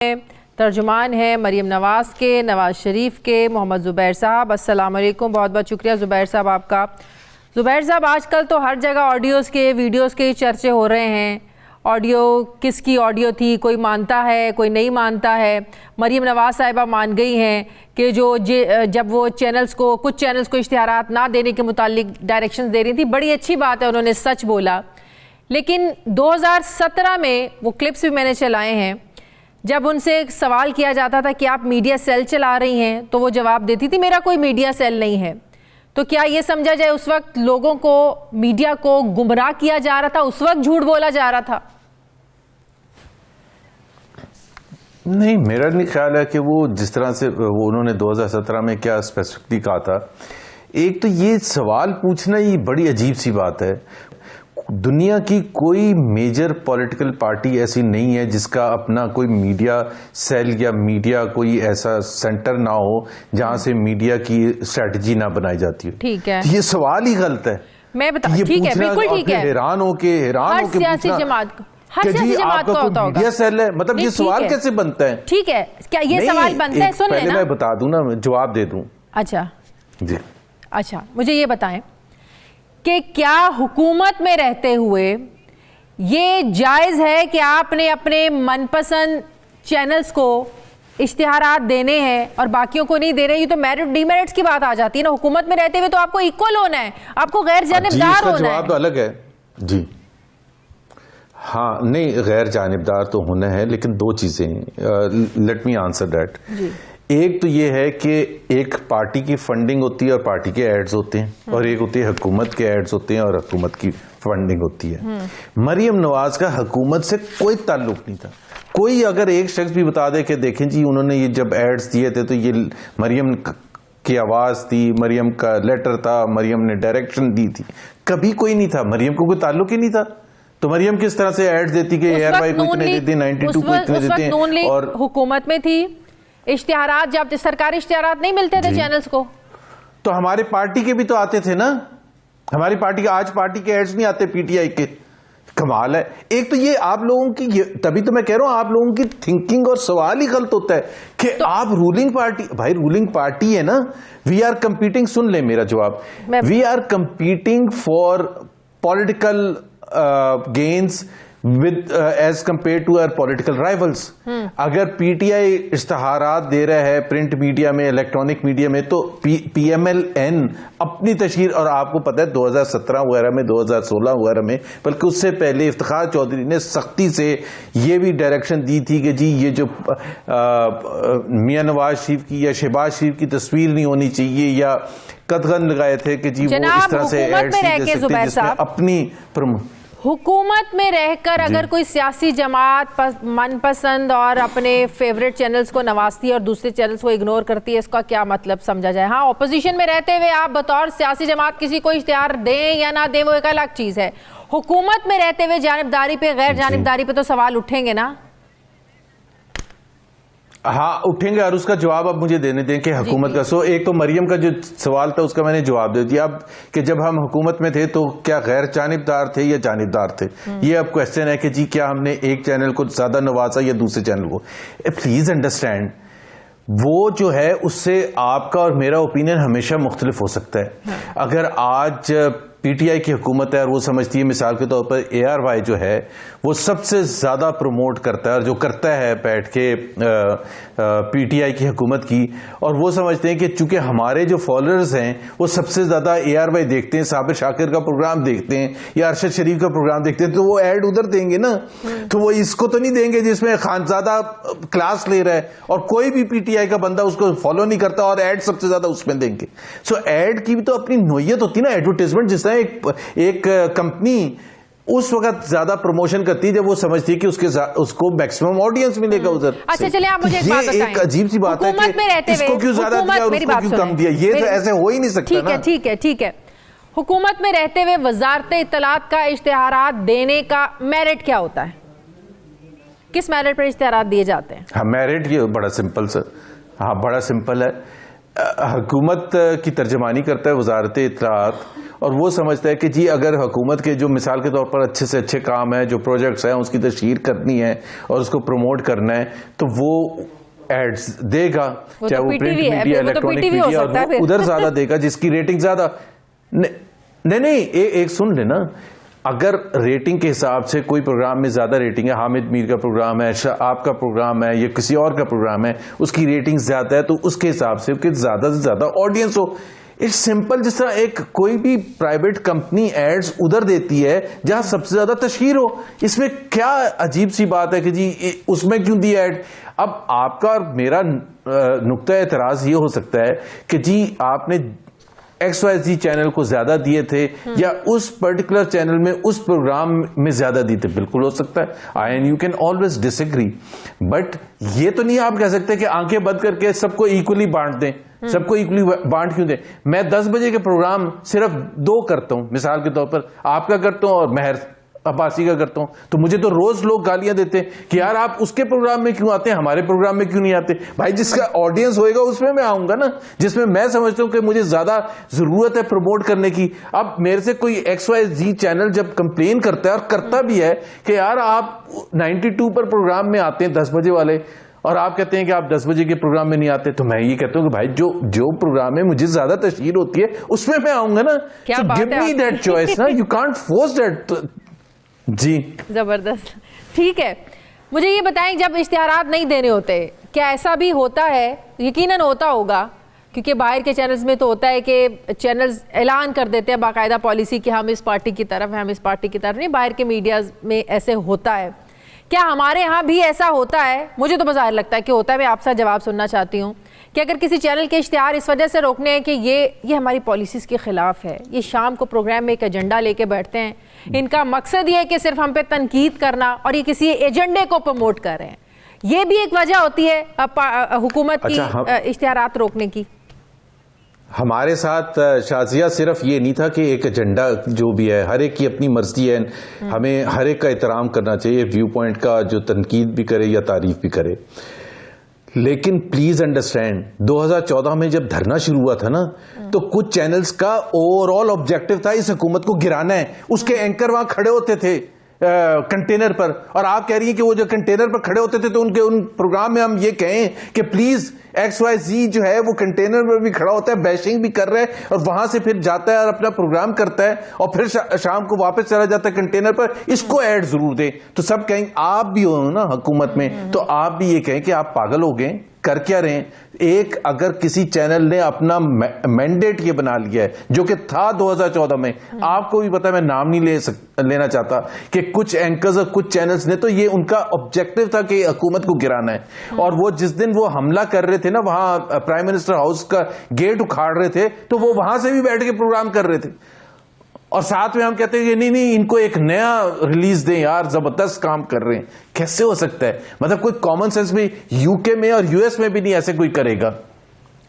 तर्जुमान हैं मरियम नवाज़ के, नवाज़ शरीफ के, मोहम्मद ज़ुबैर साहब। अस्सलाम वालेकुम, बहुत बहुत शुक्रिया ज़ुबैर साहब आपका। ज़ुबैर साहब, आजकल तो हर जगह ऑडियोज़ के, वीडियोज़ के चर्चे हो रहे हैं। ऑडियो किसकी ऑडियो थी, कोई मानता है, कोई नहीं मानता है। मरियम नवाज़ साहिबा मान गई हैं कि जब वो कुछ चैनल्स को इश्तिहारात ना देने के मुतालिक डायरेक्शंस दे रही थी, बड़ी अच्छी बात है, उन्होंने सच बोला। लेकिन 2017 में वो क्लिप्स भी मैंने चलाए हैं, जब उनसे एक सवाल किया जाता था कि आप मीडिया सेल चला रही हैं, तो वो जवाब देती थी मेरा कोई मीडिया सेल नहीं है। तो क्या ये समझा जाए उस वक्त लोगों को, मीडिया को गुमराह किया जा रहा था, उस वक्त झूठ बोला जा रहा था? नहीं, मेरा नहीं ख्याल है कि वो जिस तरह से वो उन्होंने 2017 में क्या स्पेसिफिकली कहा था। एक तो ये सवाल पूछना ही बड़ी अजीब सी बात है। दुनिया की कोई मेजर पॉलिटिकल पार्टी ऐसी नहीं है जिसका अपना कोई मीडिया सेल या मीडिया कोई ऐसा सेंटर ना हो जहां से मीडिया की स्ट्रेटजी ना बनाई जाती हो। ठीक है, तो ये सवाल ही गलत है। मैं बता, ठीक है, बिल्कुल ठीक है। हैरान हो के हर सियासी जमात का होता होगा मीडिया सेल है, मतलब ये सवाल कैसे बनता है? ठीक है, क्या ये सवाल बनता है? सुन लेना, मैं बता दूं ना, जवाब दे दूं। अच्छा जी, अच्छा, मुझे ये बताएं कि क्या हुकूमत में रहते हुए ये जायज़ है कि आपने अपने मनपसंद चैनल्स को इश्तिहारात देने हैं और बाकियों को नहीं दे रहे? ये तो मेरिट डीमेरिट्स की बात आ जाती है ना। हुकूमत में रहते हुए तो आपको इक्वल होना है, आपको गैर जानिबदार होना है। जवाब तो अलग है जी। हाँ, नहीं, गैर जानिबदार तो होना है, लेकिन दो चीजें, लेट मी आंसर दैट। एक तो ये है कि एक पार्टी की फंडिंग होती है और पार्टी के एड्स होते हैं, और एक होती है हुकूमत के एड्स होते हैं और हुकूमत की फंडिंग होती है। मरियम नवाज का हुकूमत से कोई ताल्लुक नहीं था। कोई अगर एक शख्स भी बता दे कि देखें जी उन्होंने ये जब एड्स दिए थे तो ये मरियम की आवाज थी, मरियम का लेटर था, मरियम ने डायरेक्शन दी थी, कभी कोई नहीं था। मरियम को कोई ताल्लुक ही नहीं था। तो मरियम किस तरह से एड्स देती कि एयरवाई को इतने देते, 92 को इतने देते, और हुकूमत में थी। इश्तिहारात, जब सरकारी इश्तिहारात नहीं मिलते थे चैनल्स को, तो हमारे पार्टी के भी तो आते थे ना। हमारी पार्टी के, आज पार्टी के एड्स नहीं आते पीटीआई के। कमाल है। एक तो ये आप लोगों की, तभी तो मैं कह रहा हूं आप लोगों की थिंकिंग और सवाल ही गलत होता है कि तो आप रूलिंग पार्टी, भाई रूलिंग पार्टी है ना। वी आर कंपीटिंग, सुन ले मेरा जवाब, we are competing for political gains with as compared to our political rivals। अगर पीटीआई इश्तिहारात दे रहा है प्रिंट मीडिया में, इलेक्ट्रॉनिक मीडिया में, तो पीएमएलएन अपनी तशहीर, और आपको पता है 2017 वगैरह में, 2016 वगैरह में, बल्कि उससे पहले इफ्तिखार चौधरी ने सख्ती से ये भी डायरेक्शन दी थी कि जी ये जो मियां नवाज शरीफ की या शहबाज शरीफ की तस्वीर नहीं होनी चाहिए, या कदगन लगाए थे कि जी वो इस तरह से अपनी हुकूमत में रहकर अगर कोई सियासी जमात मनपसंद और अपने फेवरेट चैनल्स को नवाजती है और दूसरे चैनल्स को इग्नोर करती है, इसका क्या मतलब समझा जाए? हाँ, ऑपोजिशन में रहते हुए आप बतौर सियासी जमात किसी को इश्तिहार दें या ना दें, वो एक अलग चीज़ है। हुकूमत में रहते हुए जानिबदारी पे, गैर जानिबदारी पे तो सवाल उठेंगे ना। हाँ, उठेंगे, और उसका जवाब अब मुझे देने दें कि हुकूमत का। सो एक तो मरियम का जो सवाल था उसका मैंने जवाब दे दिया। अब कि जब हम हुकूमत में थे तो क्या गैर जानिबदार थे या जानिबदार थे, ये अब क्वेश्चन है कि जी क्या हमने एक चैनल को ज्यादा नवाजा या दूसरे चैनल को। प्लीज अंडरस्टैंड, वो जो है उससे आपका और मेरा ओपिनियन हमेशा मुख्तलिफ हो सकता है। अगर आज पीटीआई की हुकूमत है और वो समझती है, मिसाल के तौर पर एआरवाई जो है वो सबसे ज्यादा प्रमोट करता है और जो करता है बैठ के पीटीआई की हुकूमत की, और वो समझते हैं कि चूंकि हमारे जो फॉलोअर्स हैं वो सबसे ज्यादा एआरवाई देखते हैं, साबिर शाकिर का प्रोग्राम देखते हैं या अरशद शरीफ का प्रोग्राम देखते हैं, तो वो ऐड उधर देंगे ना। तो वो इसको तो नहीं देंगे जिसमें खानजादा क्लास ले रहा है और कोई भी पीटीआई का बंदा उसको फॉलो नहीं करता, और ऐड सबसे ज्यादा उसमें देंगे। सो ऐड की भी तो अपनी नोयत होती है ना। एडवर्टाइजमेंट जिस एक कंपनी उस वक्त ज्यादा प्रमोशन करती है जब वो समझती है कि उसको मैक्सिमम ऑडियंस मिलेगा उधर। अच्छा, चलिए आप मुझे एक बात बताएं। एक अजीब सी बात है कि इसको क्यों ज्यादा दिया और उसको क्यों कम दिया, ये तो ऐसे हो ही नहीं सकता ना। ठीक है। हुकूमत में रहते हुए वजारत इत्तलात का इश्तिहारात देने का मेरिट क्या होता है? किस मेरिट पर इश्तिहारात दिए जाते हैं? हाँ, मेरिट ये बड़ा सिंपल सर, हाँ बड़ा सिंपल है। हुकूमत की तर्जमानी करता है वजारत इत्तलाआत, और वो समझता है कि जी अगर हुकूमत के जो मिसाल के तौर पर अच्छे से अच्छे काम है, जो प्रोजेक्ट्स हैं, उसकी तशहीर करनी है और उसको प्रमोट करना है, तो वो एड्स देगा, चाहे वो प्रिंट मीडिया, इलेक्ट्रॉनिक मीडिया, और वो उधर ज्यादा देगा जिसकी रेटिंग ज्यादा। नहीं, एक सुन लेना, अगर रेटिंग के हिसाब से कोई प्रोग्राम में ज्यादा रेटिंग है, हामिद मीर का प्रोग्राम है, आपका प्रोग्राम है, या किसी और का प्रोग्राम है, उसकी रेटिंग ज्यादा है, तो उसके हिसाब से ज्यादा से ज्यादा ऑडियंस हो। It's simple. जिस तरह एक कोई भी प्राइवेट कंपनी एड्स उधर देती है जहां सबसे ज्यादा तशहीर हो, इसमें क्या अजीब सी बात है कि जी उसमें क्यों दी एड। अब आपका और मेरा नुक्ता एतराज ये हो सकता है कि जी आपने XYZ चैनल को ज्यादा दिए थे या उस पर्टिकुलर चैनल में उस प्रोग्राम में ज्यादा दिए थे, बिल्कुल हो सकता है। And you can always disagree, but ये तो नहीं आप कह सकते कि आंखें बंद करके सबको इक्वली बांट दें। सबको इक्वली बांट क्यों दें? मैं 10 बजे के प्रोग्राम सिर्फ 2 करता हूं, मिसाल के तौर पर आपका करता हूं और महर अब्बासी का करता हूं, तो मुझे तो रोज लोग गालियां देते हैं कि यार आप उसके प्रोग्राम में क्यों आते हैं, हमारे प्रोग्राम में क्यों नहीं आते। भाई जिसका ऑडियंस होएगा उसमें मैं आऊंगा ना, जिसमें मैं समझता हूं कि मुझे ज्यादा जरूरत है प्रमोट करने की। अब मेरे से कोई XYZ चैनल जब कंप्लेन करता है, और करता भी है कि यार आप 92 पर प्रोग्राम में आते हैं 10 बजे वाले, और आप कहते हैं कि आप 10 बजे के प्रोग्राम में नहीं आते, तो मैं ये कहता हूं कि भाई जो प्रोग्राम में मुझे ज्यादा तशहीर होती है उसमें मैं आऊंगा ना। गिव मी दैट चॉइस ना, यू कांट फोर्स दैट। जी जबरदस्त, ठीक है। मुझे ये बताएं, जब इश्तिहारात नहीं देने होते, क्या ऐसा भी होता है? यकीनन होता होगा, क्योंकि बाहर के चैनल्स में तो होता है कि चैनल्स ऐलान कर देते हैं बाकायदा पॉलिसी कि हम इस पार्टी की तरफ हैं, हम इस पार्टी की तरफ नहीं। बाहर के मीडिया में ऐसे होता है, क्या हमारे यहाँ भी ऐसा होता है? मुझे तो बाज़ाहिर लगता है कि होता है। मैं आपसे जवाब सुनना चाहती हूँ कि अगर किसी चैनल के इश्तिहार इस वजह से रोकने हैं कि ये हमारी पॉलिसीज़ के ख़िलाफ़ है, ये शाम को प्रोग्राम में एक एजेंडा लेके बैठते हैं, इनका मकसद ये है कि सिर्फ हम पे तनकीद करना, और ये किसी एजेंडे को प्रमोट कर रहे हैं, ये भी एक वजह होती है हुकूमत की इश्तिहारात रोकने की। हमारे साथ शाजिया सिर्फ ये नहीं था कि एक एजेंडा जो भी है, हर एक की अपनी मर्जी है, हमें हर एक का एहतराम करना चाहिए, व्यू पॉइंट का, जो तनकीद भी करे या तारीफ भी करे। लेकिन प्लीज अंडरस्टैंड, 2014 में जब धरना शुरू हुआ था ना, तो कुछ चैनल्स का ओवरऑल ऑब्जेक्टिव था इस हुकूमत को गिराना है। उसके एंकर वहां खड़े होते थे कंटेनर पर, और आप कह रही हैं कि वो जो कंटेनर पर खड़े होते थे तो उन प्रोग्राम में हम ये कहें कि प्लीज XYZ जो है वो कंटेनर पर भी खड़ा होता है, बैशिंग भी कर रहा है, और वहां से फिर जाता है और अपना प्रोग्राम करता है, और फिर शाम को वापस चला जाता है कंटेनर पर, इसको ऐड जरूर दे। तो सब कहेंगे, आप भी हो ना हुकूमत में, तो आप भी ये कहें कि आप पागल हो गए, कर क्या रहे हैं। एक अगर किसी चैनल ने अपना मैंडेट ये बना लिया है, जो कि था 2014 में, आपको भी पता है, मैं नाम नहीं लेना चाहता, कि कुछ एंकर्स और कुछ चैनल्स ने, तो ये उनका ऑब्जेक्टिव था कि हुकूमत को गिराना है। और वो जिस दिन वो हमला कर रहे थे ना, वहां प्राइम मिनिस्टर हाउस का गेट उखाड़ रहे थे, तो वो वहां से भी बैठ के प्रोग्राम कर रहे थे, और साथ में हम कहते हैं कि नहीं इनको एक नया रिलीज दें यार, जबरदस्त काम कर रहे हैं। कैसे हो सकता है? मतलब कोई कॉमन सेंस भी यूके में और यूएस में भी नहीं ऐसे कोई करेगा।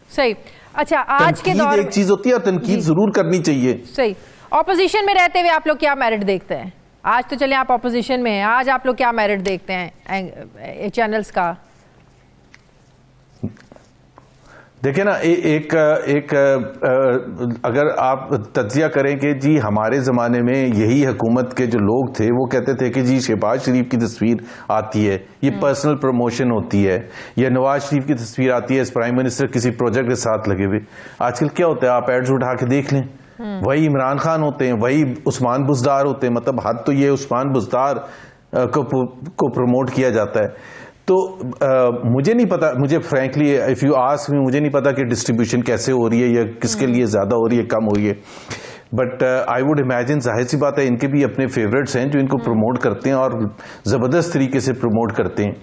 सही। अच्छा, आज के दौर एक चीज होती है, तनकीद जरूर करनी चाहिए। सही। ऑपोजिशन में रहते हुए आप लोग क्या मेरिट देखते हैं? आज तो चले आप ऑपोजिशन में हैं, आज आप लोग क्या मेरिट देखते हैं चैनल्स का? देखिए ना, अगर आप तज्जिया करें कि जी हमारे ज़माने में यही हुकूमत के जो लोग थे वो कहते थे कि जी शहबाज शरीफ की तस्वीर आती है, ये पर्सनल प्रमोशन होती है, या नवाज शरीफ की तस्वीर आती है, इस प्राइम मिनिस्टर किसी प्रोजेक्ट के साथ लगे हुए। आजकल क्या होता है, आप एड्स उठा के देख लें, वही इमरान खान होते हैं, वही उस्मान बुज़दार होते हैं। मतलब हद तो ये उस्मान बुज़दार को प्रमोट किया जाता है। तो मुझे नहीं पता, मुझे frankly if you ask me, मुझे नहीं पता कि डिस्ट्रीब्यूशन कैसे हो रही है, या किसके लिए ज्यादा हो रही है, कम हो रही है। बट आई वुड इमेजिन, जाहिर सी बात है, इनके भी अपने फेवरेट्स हैं जो इनको प्रमोट करते हैं और ज़बरदस्त तरीके से प्रमोट करते हैं,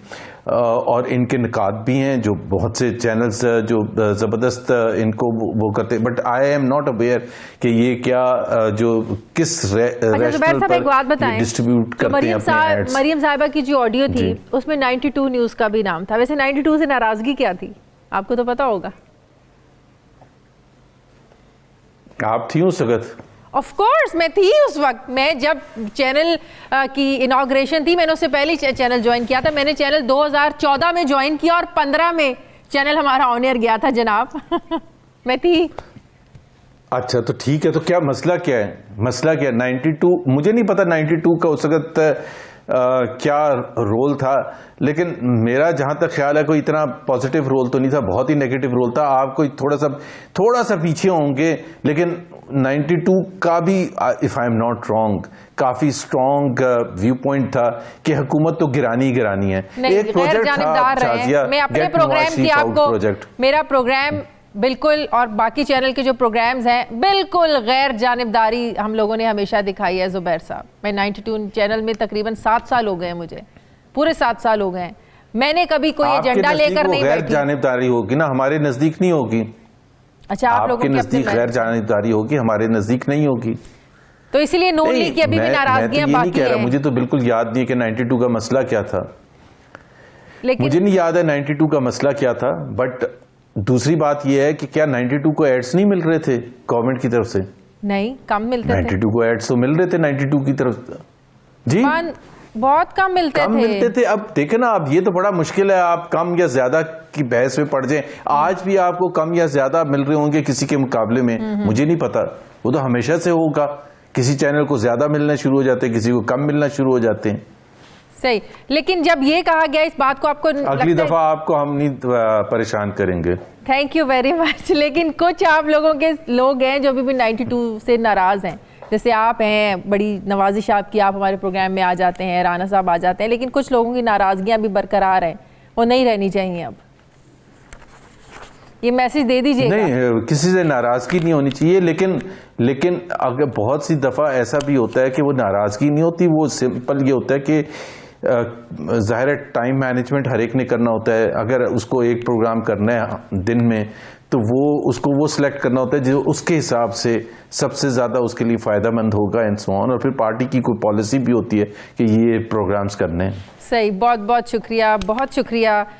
और इनके निकात भी हैं जो बहुत से चैनल्स जो ज़बरदस्त इनको वो करते हैं। But I am not aware कि ये क्या जो किस रैशनल पर डिस्ट्रीब्यूट करते हैं अपने एड्स। मरियम साहिबा की जो ऑडियो थी उसमें 92 न्यूज़ का भी नाम था। वैसे 92 से नाराज़गी क्या थी, आपको तो पता होगा। आप थी उस वक्त? ऑफ कोर्स मैं थी उस वक्त। मैं जब चैनल की इनॉग्रेशन थी, मैंने उससे पहले चैनल ज्वाइन किया था। मैंने चैनल 2014 में ज्वाइन किया और 15 में चैनल हमारा ऑन एयर गया था जनाब। मैं थी। अच्छा तो ठीक है, तो क्या मसला क्या है? मसला क्या है? 92, मुझे नहीं पता 92 का उस वक्त क्या रोल था, लेकिन मेरा जहां तक ख्याल है कोई इतना पॉजिटिव रोल तो नहीं था, बहुत ही नेगेटिव रोल था। आप कोई थोड़ा सा पीछे होंगे, लेकिन 92 का भी, if I am not wrong, काफी स्ट्रॉन्ग व्यू पॉइंट था कि हुकूमत तो गिरानी है। एक प्रोजेक्ट था शाजिया, मैं अपने गेट प्रोग्राम नवाज की शरीफ आउट आपको प्रोजेक्ट। मेरा प्रोग्राम बिल्कुल, और बाकी चैनल के जो प्रोग्राम्स हैं बिल्कुल गैर जानिबदारी हम लोगों ने हमेशा दिखाई है ज़ुबैर साहब। मैं 92 चैनल में तकरीबन 7 साल हो गए हैं, मुझे पूरे 7 साल हो गए हैं। मैंने कभी कोई एजेंडा लेकर नहीं गैर बैठी। जानिबदारी होगी ना, हमारे नजदीक नहीं होगी। अच्छा, आप लोगों आपके के नजदीक गैर जानिबदारी होगी, हमारे नजदीक नहीं होगी। तो इसलिए नून लीग की अभी भी नाराजगियां बाकी कह रहा, हैं। मुझे तो बिल्कुल याद नहीं है कि 92 का मसला क्या था, लेकिन मुझे नहीं याद है 92 का मसला क्या था। बट दूसरी बात यह है कि क्या 92 को एड्स नहीं मिल रहे थे गवर्नमेंट की तरफ से? नहीं, कम मिलते थे। 92 को एड्स तो मिल रहे थे 92 की तरफ जी, बहुत कम मिलते थे। अब देखे ना, अब ये तो बड़ा मुश्किल है, आप कम या ज्यादा की बहस में पड़ जाए। आज भी आपको कम या ज्यादा मिल रहे होंगे किसी के मुकाबले में, मुझे नहीं पता, वो तो हमेशा से होगा। किसी चैनल को ज्यादा मिलना शुरू हो जाते हैं, किसी को कम मिलना शुरू हो जाते हैं। सही, लेकिन जब ये कहा गया, इस बात को आपको अगली दफा आपको हम नहीं परेशान करेंगे। Thank you very much. लेकिन कुछ आप लोगों के लोग हैं जो भी 92 से नाराज हैं, जैसे आप हैं, बड़ी नवाजिश आपकी, आप हमारे प्रोग्राम में आ जाते हैं, राना साहब आ जाते हैं, लेकिन कुछ लोगों की नाराजगियां भी बरकरार हैं, वो नहीं रहनी चाहिए। अब ये मैसेज दे दीजिए। नहीं, किसी से नाराजगी नहीं होनी चाहिए, लेकिन अगर बहुत सी दफा ऐसा भी होता है कि वो नाराजगी नहीं होती, वो सिंपल ये होता है कि ज़ाहिर है टाइम मैनेजमेंट हर एक ने करना होता है। अगर उसको एक प्रोग्राम करना है दिन में, तो वो सिलेक्ट करना होता है जो उसके हिसाब से सबसे ज़्यादा उसके लिए फ़ायदेमंद होगा एंड सो ऑन। और फिर पार्टी की कोई पॉलिसी भी होती है कि ये प्रोग्राम्स करने हैं। सही, बहुत बहुत शुक्रिया, बहुत शुक्रिया।